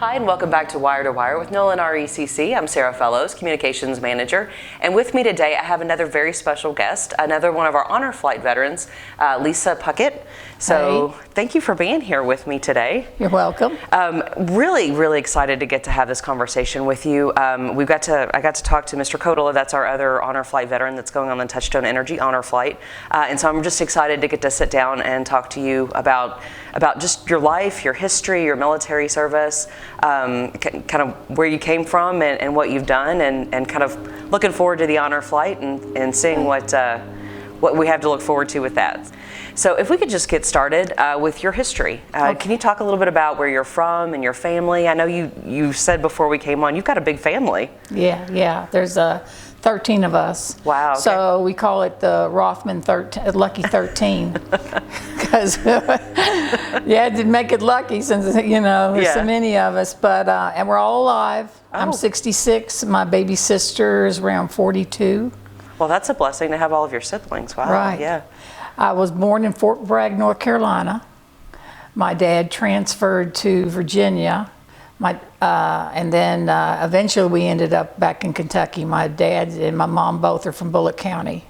Hi, and welcome back to Wire to Wire with Nolin RECC. I'm Sarah Fellows, Communications Manager, and with me today I have another very special guest, another one of our honor flight veterans, Lisa Puckett. So Thank you for being here with me today. You're welcome. Really excited to get to have this conversation with you. I got to talk to Mr. Kotola, that's our other honor flight veteran that's going on the Touchstone Energy honor flight, and so I'm just excited to get to sit down and talk to you about just your life, your history, your military service, kind of where you came from and what you've done, and kind of looking forward to the honor flight and seeing what we have to look forward to with that. So if we could just get started with your history. Okay. Can you talk a little bit about where you're from and your family? I know you said before we came on, you've got a big family. Yeah. There's 13 of us. Wow. Okay. So we call it the Rothman Lucky 13 because you had to make it lucky since there's so many of us. But and we're all alive. I'm 66. My baby sister is around 42. Well, that's a blessing to have all of your siblings. Wow. Right. Yeah. I was born in Fort Bragg, North Carolina. My dad transferred to Virginia. And then eventually we ended up back in Kentucky. My dad and my mom both are from Bullitt County.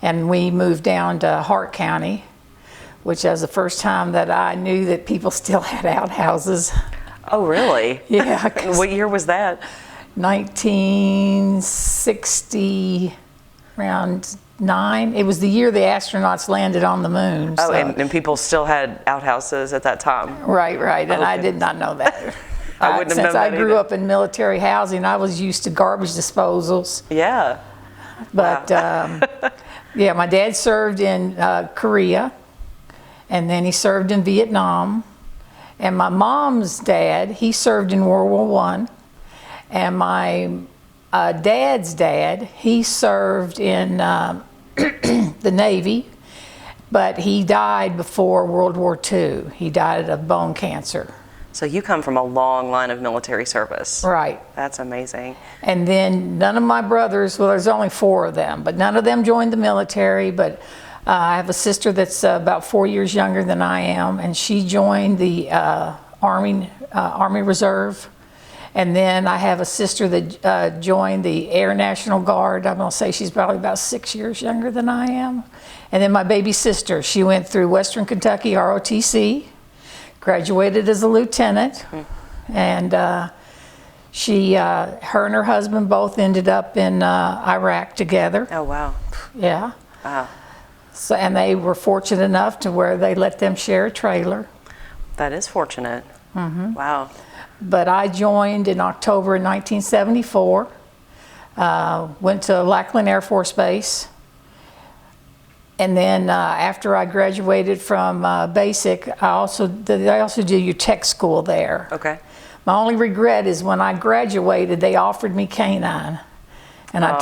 And we moved down to Hart County, which was the first time that I knew that people still had outhouses. Oh, really? Yeah. What year was that? 1960, around 9. It was the year the astronauts landed on the moon. Oh, so. and people still had outhouses at that time. Right. And I did not know that. I wouldn't have known Since that I grew either. up in military housing, I was used to garbage disposals. Yeah. But yeah, my dad served in Korea, and then he served in Vietnam. And my mom's dad, he served in World War I. And my dad's dad, he served in the Navy, but he died before World War II. He died of bone cancer. So you come from a long line of military service. Right. That's amazing. And then none of my brothers, well, there's only 4 of them, but none of them joined the military. But I have a sister that's about 4 years younger than I am, and she joined the Army Reserve. And then I have a sister that joined the Air National Guard. I'm going to say she's probably about 6 years younger than I am. And then my baby sister, she went through Western Kentucky ROTC, graduated as a lieutenant, and her and her husband both ended up in Iraq together. Oh, wow. Yeah. Wow. So, and they were fortunate enough to where they let them share a trailer. That is fortunate. Mm-hmm. Wow. But I joined in October 1974, went to Lackland Air Force Base, and then after I graduated from basic, they also do your tech school there. Okay. My only regret is when I graduated, they offered me canine, and I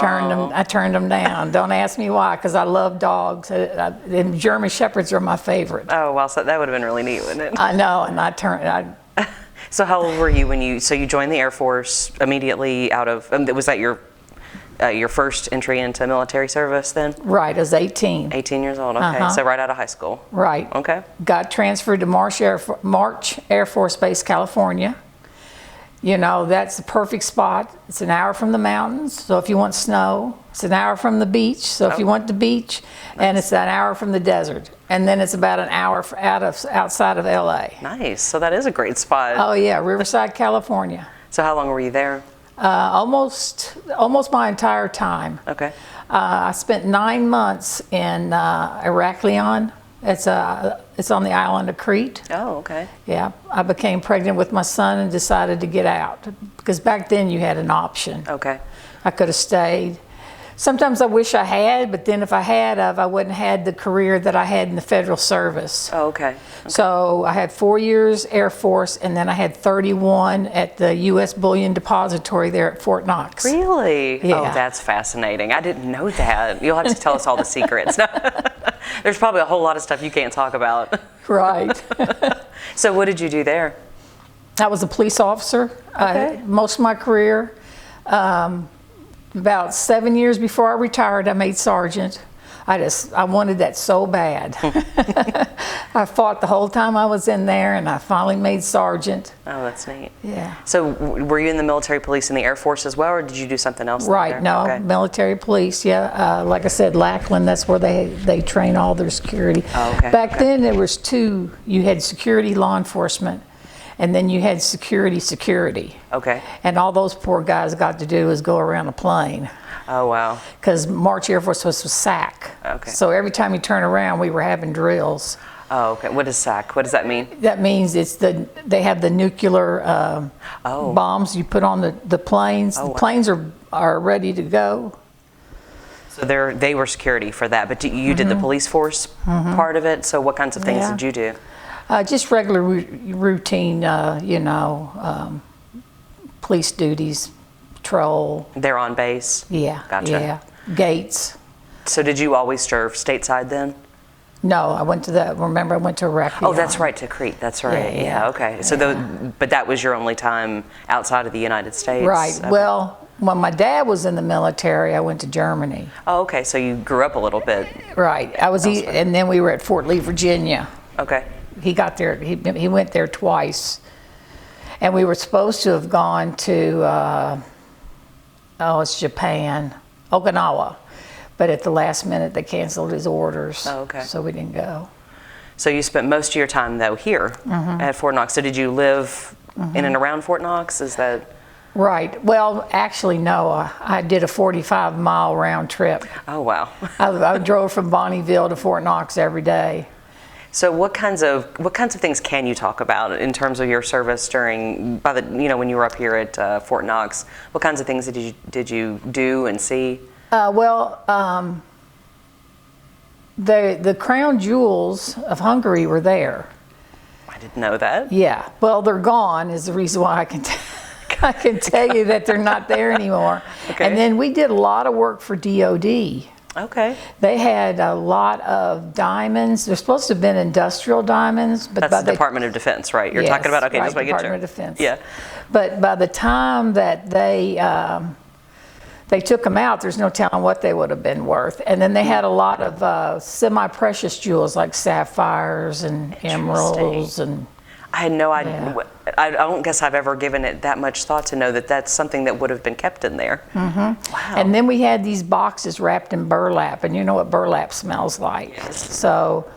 turned them down. Don't ask me why, because I love dogs. And German Shepherds are my favorite. Oh, wow. So that would have been really neat, wouldn't it? I know, and So how old were you when you joined the Air Force immediately out of, was that your first entry into military service then? Right, I was 18. 18 years old, okay. So right out of high school. Right. Okay. Got transferred to March Air Force Base, California. You know, that's the perfect spot. It's an hour from the mountains, so if you want snow. It's an hour from the beach, so if you want the beach. Nice. And it's an hour from the desert. And then it's about an hour outside of LA. Nice, so that is a great spot. Oh yeah, Riverside, California. So how long were you there? Almost my entire time. Okay. I spent 9 months in Heraklion. It's on the island of Crete. Oh, okay. Yeah, I became pregnant with my son and decided to get out because back then you had an option. Okay. I could have stayed. Sometimes I wish I had, but then if I had, I wouldn't have had the career that I had in the federal service. Oh, okay. So I had 4 years Air Force, and then I had 31 at the U.S. Bullion Depository there at Fort Knox. Really? Yeah. Oh, that's fascinating. I didn't know that. You'll have to tell us all the secrets. There's probably a whole lot of stuff you can't talk about. Right. So what did you do there? I was a police officer. Okay. Most of my career. About 7 years before I retired, I made sergeant. I wanted that so bad. I fought the whole time I was in there, and I finally made sergeant. Oh, that's neat. Yeah. So were you in the military police and the Air Force as well, or did you do something else? Right, there? no, Okay. military police, yeah. Like I said, Lackland, that's where they train all their security. Oh, okay. Back then, there was two. You had security law enforcement, and then you had security. Okay. And all those poor guys got to do was go around a plane. Oh, wow. Because March Air Force was SAC. Okay. So every time you turn around, we were having drills. Oh, okay. What is SAC? What does that mean? That means they have the nuclear bombs you put on the planes. Oh, wow. The planes are ready to go. So they were security for that, but you did the police force part of it. So what kinds of things Yeah. did you do? Just regular routine, police duties, patrol. They're on base? Yeah, Gotcha. yeah. Gates. So did you always serve stateside then? No, I went to remember I went to RECC. Oh, that's right, to Crete. That's right. Yeah, Yeah, yeah. okay. So but that was your only time outside of the United States? Right. Okay. Well, when my dad was in the military, I went to Germany. Oh, okay. So you grew up a little bit. Right. And then we were at Fort Lee, Virginia. Okay. He got there. He went there twice, and we were supposed to have gone to it's Japan, Okinawa, but at the last minute they canceled his orders. Oh, okay. So we didn't go. So you spent most of your time though here at Fort Knox. So did you live in and around Fort Knox? Is that? Right. Well, actually, no. I did a 45-mile round trip. Oh, wow. I drove from Bonneville to Fort Knox every day. So what kinds of things can you talk about in terms of your service during when you were up here at Fort Knox? What kinds of things did you do and see? The crown jewels of Hungary were there. I didn't know that. Yeah. Well, they're gone is the reason why I can I can tell you that they're not there anymore. Okay. And then we did a lot of work for DOD. Okay. They had a lot of diamonds. They're supposed to have been industrial diamonds, but That's the Department of Defense, right? You're talking about, okay, right, just want to get Department you. of Defense. Yeah. But by the time that they took them out, there's no telling what they would have been worth. And then they had a lot of semi-precious jewels like sapphires and emeralds and. I had no idea. Yeah. I don't guess I've ever given it that much thought to know that that's something that would have been kept in there. Mm-hmm. Wow. And then we had these boxes wrapped in burlap, and you know what burlap smells like. Yes. So,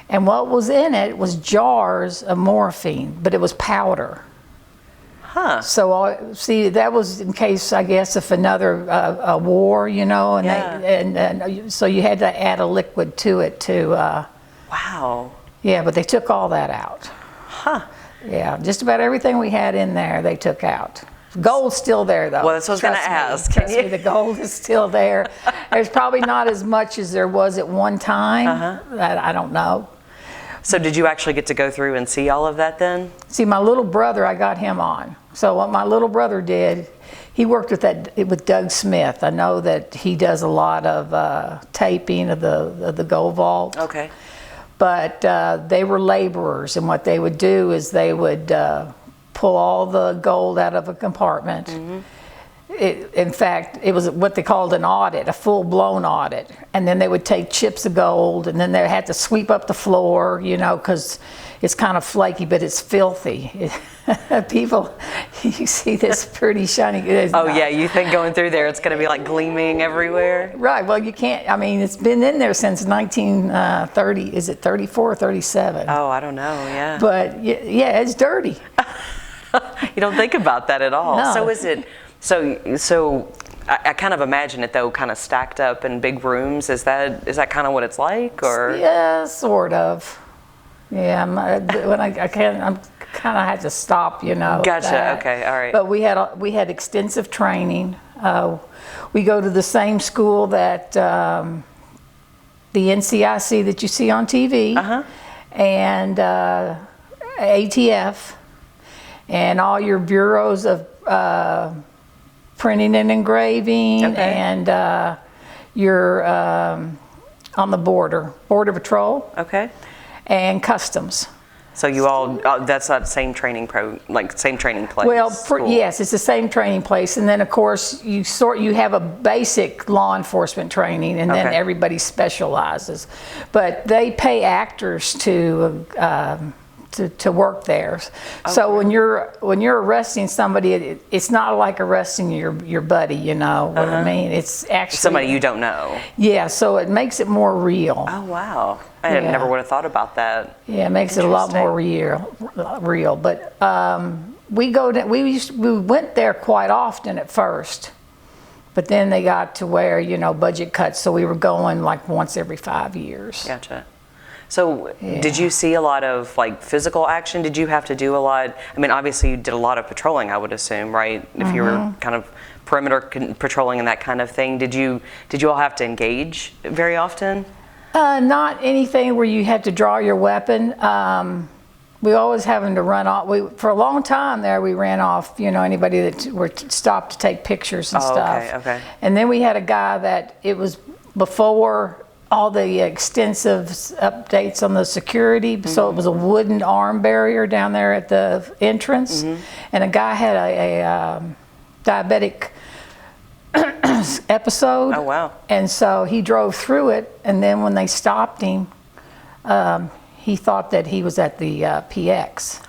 and what was in it was jars of morphine, but it was powder. Huh. So, see, that was in case, I guess, if another a war, and Yeah. and so you had to add a liquid to it to. Wow. Yeah, but they took all that out. Huh. Yeah, just about everything we had in there, they took out. Gold's still there, though. Well, that's what I was going to ask. Trust me, the gold is still there. There's probably not as much as there was at one time. That I don't know. So did you actually get to go through and see all of that then? See, my little brother, I got him on. So what my little brother did, he worked with Doug Smith. I know that he does a lot of taping of the gold vault. Okay. But they were laborers, and what they would do is they would pull all the gold out of a compartment. In fact, it was what they called an audit, a full-blown audit. And then they would take chips of gold, and then they had to sweep up the floor, because it's kind of flaky, but it's filthy. People, you see this pretty shiny. Yeah, you think going through there it's going to be like gleaming everywhere? Right, well, you can't, it's been in there since 1930, is it 34 or 37? Oh, I don't know, yeah. But yeah, it's dirty. You don't think about that at all. No. So is it, so I kind of imagine it though kind of stacked up in big rooms. Is that kind of what it's like, or? Yeah, sort of. Yeah, when I can't, I'm kind of had to stop, Gotcha. that. Okay. All right. But we had extensive training. We go to the same school that the NCIC that you see on TV, and ATF, and all your bureaus of printing and engraving, and you're on the border patrol. Okay. And customs. So you all, that's that same training same training place? Well, yes, it's the same training place. And then, of course, you have a basic law enforcement training, and then everybody specializes. But they pay actors to work there. Okay. So when you're arresting somebody, it's not like arresting your buddy, you know what I mean? It's actually somebody you don't know. Yeah, so it makes it more real. Oh wow. I never would have thought about that. Yeah, it makes it a lot more real. But we went there quite often at first. But then they got to where, you know, budget cuts, so we were going like once every 5 years. Gotcha. So did you see a lot of like physical action? Did you have to do a lot? I mean, obviously you did a lot of patrolling, I would assume, right? If you were kind of perimeter patrolling and that kind of thing, did you all have to engage very often? Not anything where you had to draw your weapon. We always having to run off. For a long time there, we ran off, you know, anybody that were stopped to take pictures and stuff. Okay. And then we had a guy that it was before all the extensive updates on the security, so it was a wooden arm barrier down there at the entrance, and a guy had a diabetic episode. Oh wow. And so he drove through it, and then when they stopped him, he thought that he was at the PX.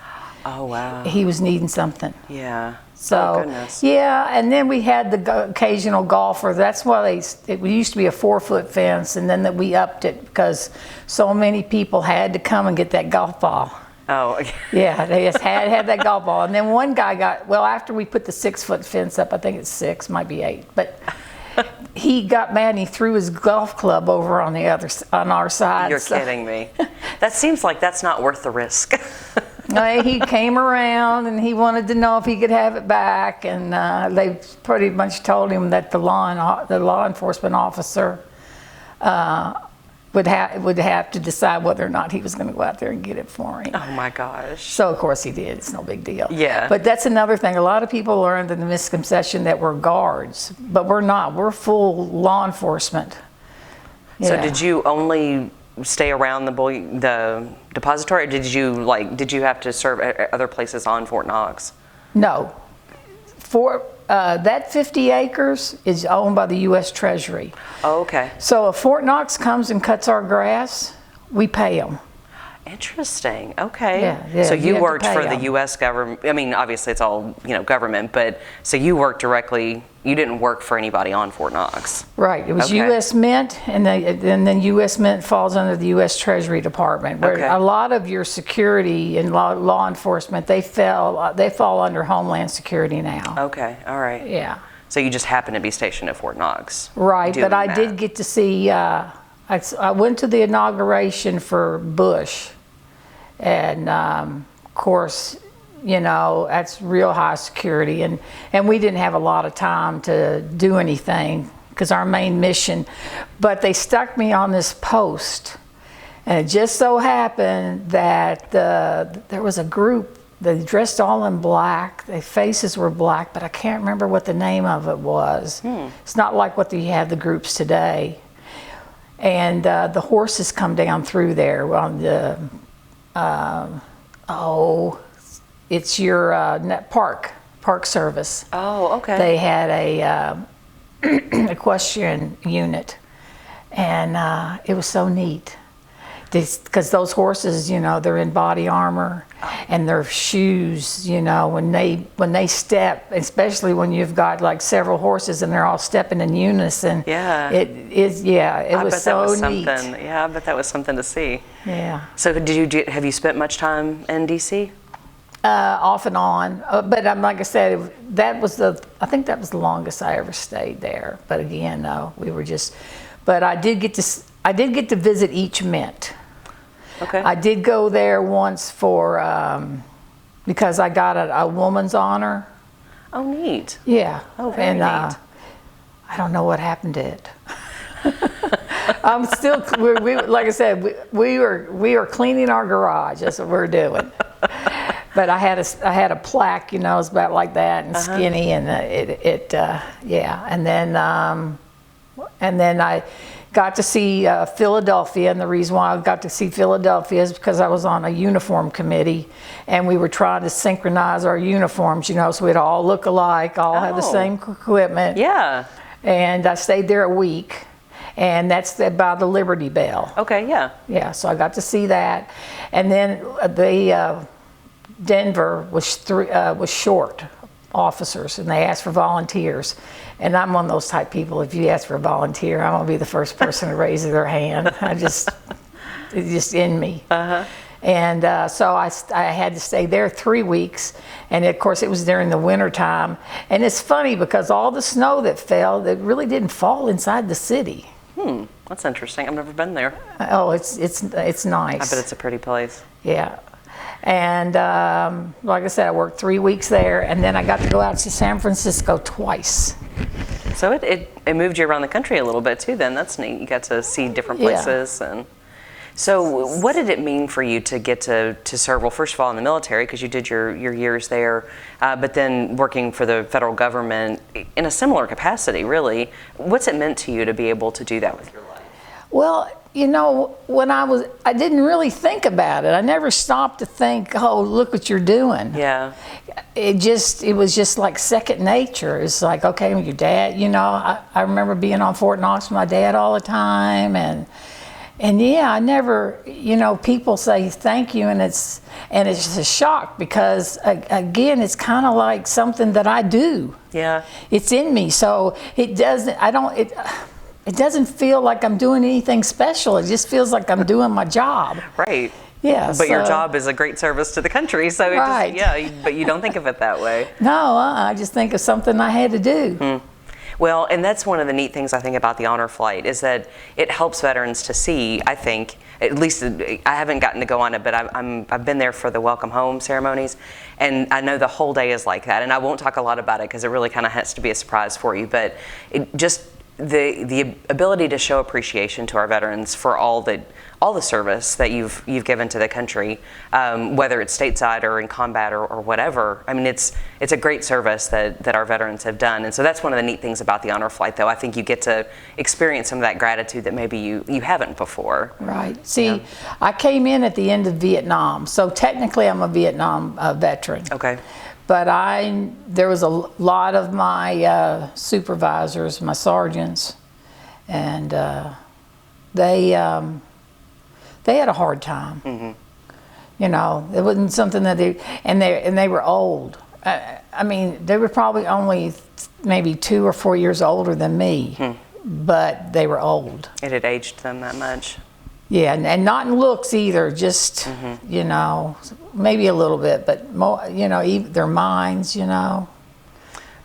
Oh wow. He was needing something. Yeah. So, oh, goodness. Yeah, and then we had the occasional golfer. That's why it used to be a 4-foot fence, and then we upped it because so many people had to come and get that golf ball. Oh, okay. Yeah, they just had to have that golf ball. And then one guy after we put the 6-foot fence up, I think it's 6, might be 8, but he got mad and he threw his golf club over on our side. You're kidding me. That seems like that's not worth the risk. He came around and he wanted to know if he could have it back, and they pretty much told him that the law enforcement officer would have to decide whether or not he was going to go out there and get it for him. Oh my gosh. So of course he did. It's no big deal. Yeah. But that's another thing. A lot of people are under the misconception that we're guards, but we're not. We're full law enforcement. So Yeah. did you only stay around the depository, or did you have to serve at other places on Fort Knox? No. That 50 acres is owned by the U.S. Treasury. Oh, okay. So if Fort Knox comes and cuts our grass, we pay them. Interesting. Okay. Yeah, so you have to worked pay for the them. U.S. government. I mean, obviously it's all, you know, government, but so you worked directly. You didn't work for anybody on Fort Knox. Right. It was Okay. U.S. Mint, and then U.S. Mint falls under the U.S. Treasury Department. Where Okay. a lot of your security and law enforcement, they fall under Homeland Security now. Okay. All right. Yeah. So you just happened to be stationed at Fort Knox. Right. doing But I that. did get to see. I went to the inauguration for Bush, and of course, you know, that's real high security, and we didn't have a lot of time to do anything because our main mission, but they stuck me on this post, and it just so happened that there was a group, they dressed all in black, their faces were black, but I can't remember what the name of it was. It's not like what you have the groups today. And the horses come down through there on the it's your park service. Oh, okay. They had a equestrian unit, and it was so neat because those horses, you know, they're in body armor, and their shoes, you know, when they step, especially when you've got like several horses and they're all stepping in unison. Yeah. It was so neat. Yeah, I bet that was something to see. Yeah. So have you spent much time in D.C.? Off and on, but like I said, I think that was the longest I ever stayed there. But again, no, we were just. But I did get to visit each mint. Okay. I did go there once for because I got a woman's honor. Oh, neat. Yeah. Oh, very neat. I don't know what happened to it. I'm still. Like I said, we are cleaning our garage. That's what we're doing. But I had a plaque, you know, it's about like that and skinny, and yeah. And then I got to see Philadelphia, and the reason why I got to see Philadelphia is because I was on a uniform committee, and we were trying to synchronize our uniforms, you know, so we'd all look alike, all have the same equipment. Yeah. And I stayed there a week, and that's by the Liberty Bell. Okay, yeah. Yeah, so I got to see that, and then Denver was short officers, and they asked for volunteers. And I'm one of those type people, if you ask for a volunteer, I'm gonna be the first person to raise their hand. It's just in me. And so I had to stay there 3 weeks, and of course it was during the winter time. And it's funny because all the snow that fell, that really didn't fall inside the city. That's interesting. I've never been there. Oh, it's nice. I bet it's a pretty place. Yeah. And like I said, I worked 3 weeks there, and then I got to go out to San Francisco twice. So it moved you around the country a little bit too then. That's neat. You got to see different places. And so what did it mean for you to get to serve, well, first of all in the military, because you did your years there, but then working for the federal government in a similar capacity, really. What's it meant to you to be able to do that with your life? Well, you know, when I didn't really think about it. I never stopped to think, oh, look what you're doing. Yeah. It was just like second nature. It's like, okay, your dad, you know, I remember being on Fort Knox with my dad all the time, and yeah, I never, you know, people say thank you, and it's a shock because again, it's kind of like something that I do. Yeah. It's in me, so it doesn't feel like I'm doing anything special. It just feels like I'm doing my job. Right. Yeah. But your job is a great service to the country, so right. But you don't think of it that way. No, I just think of something I had to do. Well, and that's one of the neat things I think about the honor flight is that it helps veterans to see, I think, at least I haven't gotten to go on it, but I've been there for the welcome home ceremonies, and I know the whole day is like that, and I won't talk a lot about it because it really kind of has to be a surprise for you, but it just the ability to show appreciation to our veterans for all the service that you've given to the country, whether it's stateside or in combat or whatever. I mean, it's a great service that our veterans have done, and so that's one of the neat things about the honor flight. Though I think you get to experience some of that gratitude that maybe you haven't before. Right. See, I came in at the end of Vietnam, so technically I'm a Vietnam veteran. Okay. But there was a lot of my supervisors, my sergeants, and they had a hard time. You know, it wasn't something that they were old. I mean, they were probably only maybe 2 or 4 years older than me, but they were old. It had aged them that much. Yeah, and not in looks either, just, you know, maybe a little bit, but more, you know, their minds, you know.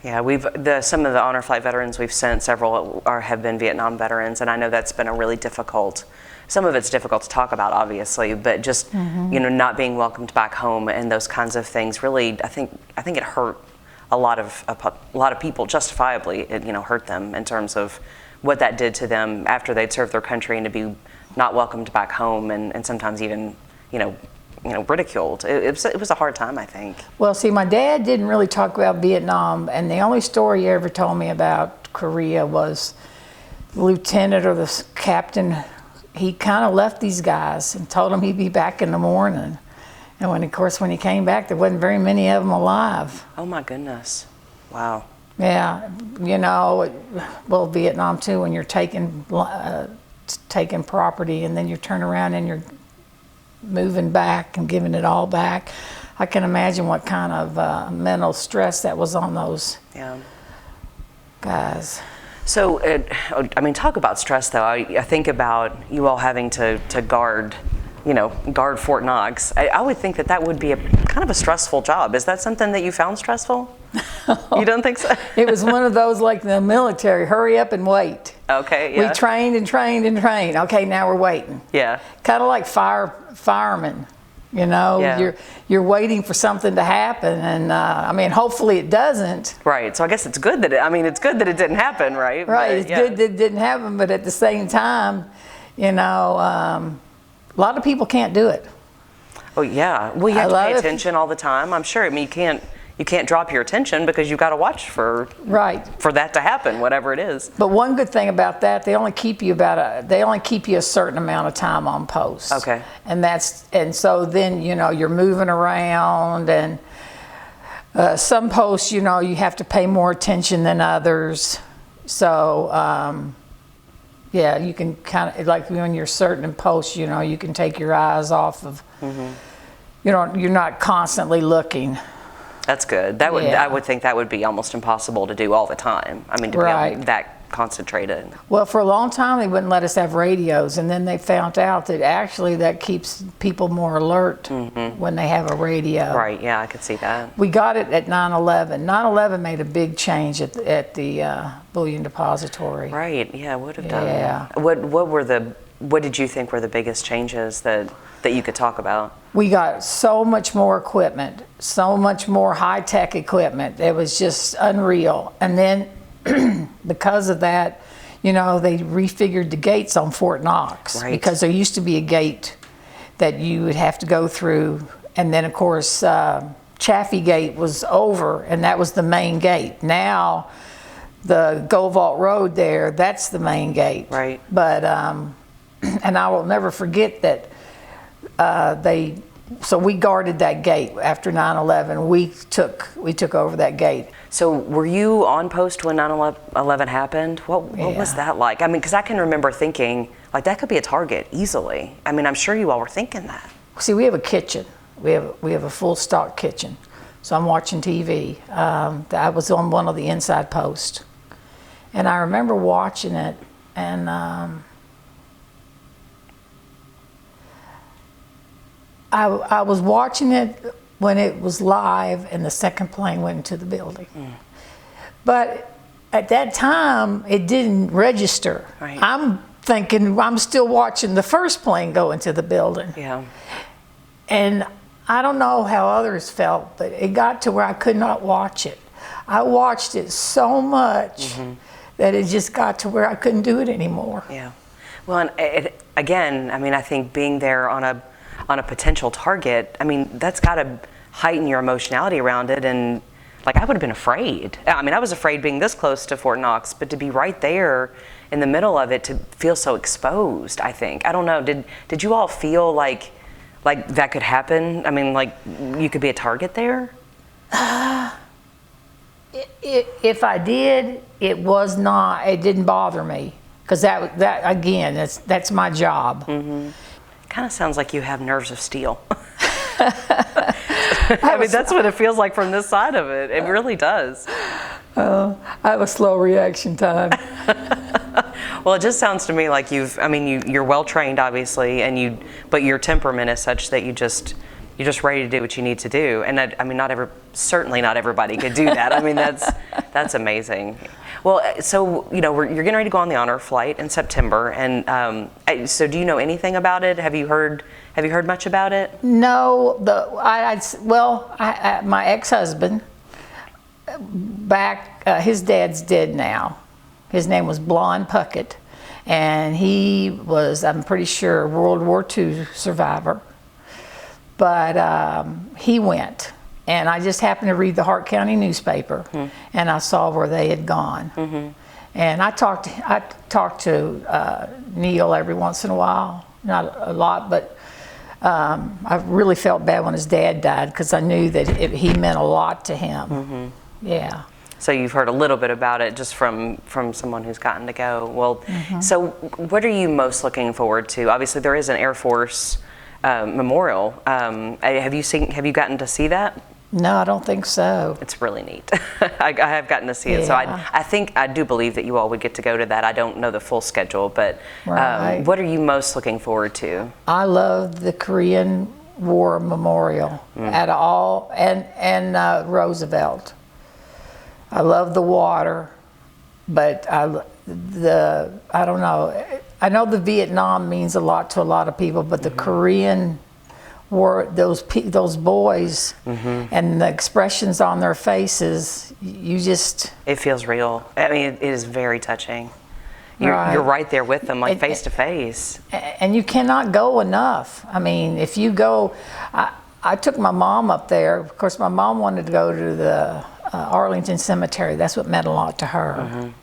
Yeah, some of the honor flight veterans we've sent, several have been Vietnam veterans, and I know that's been a really difficult. Some of it's difficult to talk about, obviously, but just you know, not being welcomed back home and those kinds of things really, I think it hurt a lot of people, justifiably. It, you know, hurt them in terms of what that did to them after they'd served their country, and to be not welcomed back home, and sometimes even you know ridiculed. It was a hard time, I think. Well, see, my dad didn't really talk about Vietnam, and the only story he ever told me about Korea was the lieutenant or the captain. He kind of left these guys and told them he'd be back in the morning. And when he came back, there wasn't very many of them alive. Oh my goodness. Wow. Yeah, you know, well, Vietnam too, when you're taking property and then you turn around and you're moving back and giving it all back. I can imagine what kind of mental stress that was on those guys. So, I mean, talk about stress, though. I think about you all having to guard Fort Knox. I would think that would be a kind of a stressful job. Is that something that you found stressful? You don't think so? It was one of those like the military, hurry up and wait. Okay, yeah. We trained and trained and trained. Okay, now we're waiting. Yeah. Kind of like firemen. You know, you're waiting for something to happen, and I mean, hopefully it doesn't. Right. So I guess it's good that it's good that it didn't happen, right? Right. It's good that it didn't happen, but at the same time, you know, a lot of people can't do it. Oh yeah. Well, you have to pay attention all the time. I'm sure. I mean, you can't drop your attention because you've got to watch for that to happen, whatever it is. But one good thing about that, they only keep you a certain amount of time on post. Okay. And so then, you know, you're moving around, and some posts, you know, you have to pay more attention than others. So, yeah, you can kind of, like when you're certain posts, you know, you can take your eyes off of, you know, you're not constantly looking. That's good. That would, I would think that would be almost impossible to do all the time. I mean, to be that concentrated. Well, for a long time they wouldn't let us have radios, and then they found out that actually that keeps people more alert when they have a radio. Right, yeah, I could see that. We got it at 9/11. 9/11 made a big change at the bullion depository. Right, yeah, would have done. Yeah. What did you think were the biggest changes that you could talk about? We got so much more equipment, so much more high-tech equipment. It was just unreal. And then because of that, you know, they refigured the gates on Fort Knox. Right. Because there used to be a gate that you would have to go through. And then, of course, Chaffee Gate was over, and that was the main gate. Now, the Gold Vault Road there, that's the main gate. Right. But, and I will never forget that so we guarded that gate after 9/11. We took over that gate. So were you on post when 9/11 happened? What was that like? I mean, because I can remember thinking, like, that could be a target easily. I mean, I'm sure you all were thinking that. See, we have a kitchen. We have a full stock kitchen. So I'm watching TV. I was on one of the inside posts. And I remember watching it, and I was watching it when it was live and the second plane went into the building. But at that time, it didn't register. Right. I'm thinking I'm still watching the first plane go into the building. Yeah. And I don't know how others felt, but it got to where I could not watch it. I watched it so much that it just got to where I couldn't do it anymore. Yeah. Well, and again, I mean, I think being there on a potential target, I mean, that's got to heighten your emotionality around it. And like, I would have been afraid. I mean, I was afraid being this close to Fort Knox, but to be right there in the middle of it, to feel so exposed, I think. I don't know, did you all feel like that could happen? I mean, like, you could be a target there? If I did, it didn't bother me. Because that again, that's my job. Kind of sounds like you have nerves of steel. I mean, that's what it feels like from this side of it. It really does. I have a slow reaction time. Well, it just sounds to me like you're well trained, obviously, but your temperament is such that you're just ready to do what you need to do. And I mean, certainly not everybody could do that. I mean, that's amazing. Well, so, you know, you're getting ready to go on the honor flight in September, and so do you know anything about it? Have you heard much about it? No, my ex-husband, his dad's dead now. His name was Puckett, and he was, I'm pretty sure, a World War II survivor. But he went. And I just happened to read the Hart County newspaper, and I saw where they had gone. And I talked to Neil every once in a while, not a lot, but I really felt bad when his dad died because I knew that he meant a lot to him. Yeah. So you've heard a little bit about it just from someone who's gotten to go. Well, so what are you most looking forward to? Obviously, there is an Air Force memorial. Have you gotten to see that? No, I don't think so. It's really neat. I have gotten to see it, so I do believe that you all would get to go to that. I don't know the full schedule, but what are you most looking forward to? I love the Korean War Memorial at all, and Roosevelt. I love the water, but I don't know. I know the Vietnam means a lot to a lot of people, but the Korean War, those boys and the expressions on their faces, it feels real. I mean, it is very touching. You're right there with them, like face to face. And you cannot go enough. I mean, if you go, I took my mom up there. Of course, my mom wanted to go to the Arlington Cemetery. That's what meant a lot to her.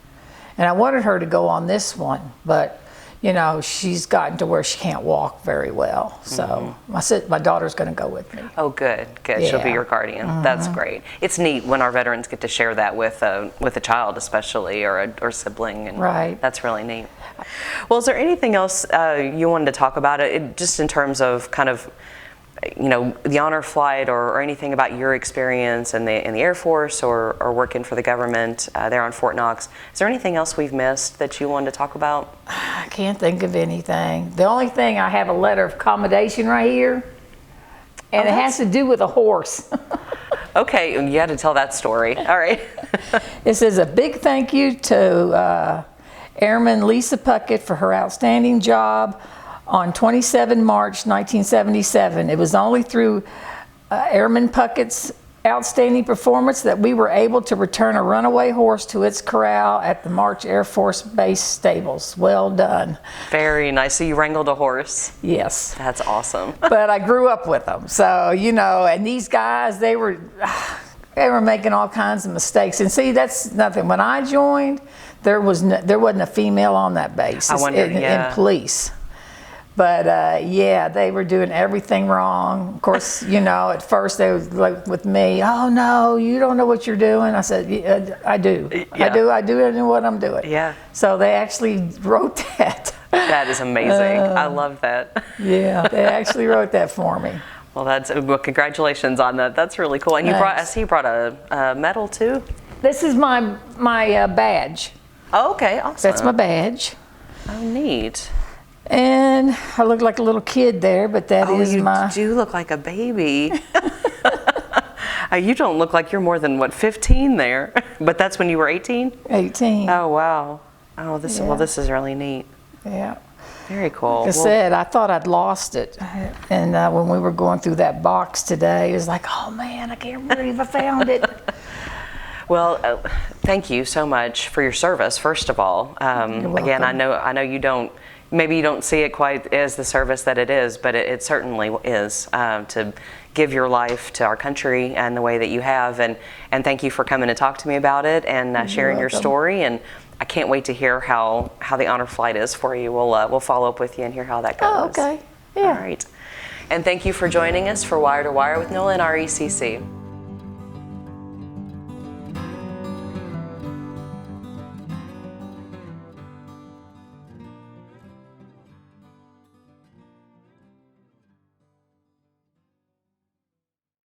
And I wanted her to go on this one, but you know, she's gotten to where she can't walk very well. So my daughter's going to go with me. Oh, good, good. Yeah. She'll be your guardian. That's great. It's neat when our veterans get to share that with a child, especially, or a sibling. And Right. That's really neat. Well, is there anything else you wanted to talk about just in terms of kind of, you know, the honor flight or anything about your experience in the Air Force or working for the government there on Fort Knox? Is there anything else we've missed that you wanted to talk about? I can't think of anything. The only thing, I have a letter of commendation right here, and it has to do with a horse. Okay, you had to tell that story. All right. It says, a big thank you to Airman Lisa Puckett for her outstanding job on 27 March 1977. It was only through Airman Puckett's outstanding performance that we were able to return a runaway horse to its corral at the March Air Force Base stables. Well done. Very nice. So you wrangled a horse. Yes. That's awesome. But I grew up with them. So, you know, and these guys, they were making all kinds of mistakes. And see, that's nothing. When I joined, there wasn't a female on that base. I wondered, in police. But yeah, they were doing everything wrong. Of course, you know, at first they was like with me, oh no, you don't know what you're doing. I said, yeah, I do. Yeah. I know what I'm doing. Yeah. So they actually wrote that. That is amazing. I love that. Yeah, they actually wrote that for me. Well, congratulations on that. That's really cool. And you brought a medal too? This is my badge. Oh, okay, awesome. That's my badge. Oh, neat. And I look like a little kid there, but that is my... You do look like a baby. You don't look like you're more than, what, 15 there? But that's when you were 18? 18. Oh, wow. Oh, this is really neat. Yeah. Very cool. Like I said, I thought I'd lost it. And when we were going through that box today, it was like, oh man, I can't believe I found it. Well, thank you so much for your service, first of all. Again, I know you don't, maybe you don't see it quite as the service that it is, but it certainly is, to give your life to our country and the way that you have. And thank you for coming to talk to me about it and sharing your story. And I can't wait to hear how the honor flight is for you. We'll follow up with you and hear how that goes. Oh, okay. Yeah. All right. And thank you for joining us for Wire to Wire with Nolin RECC.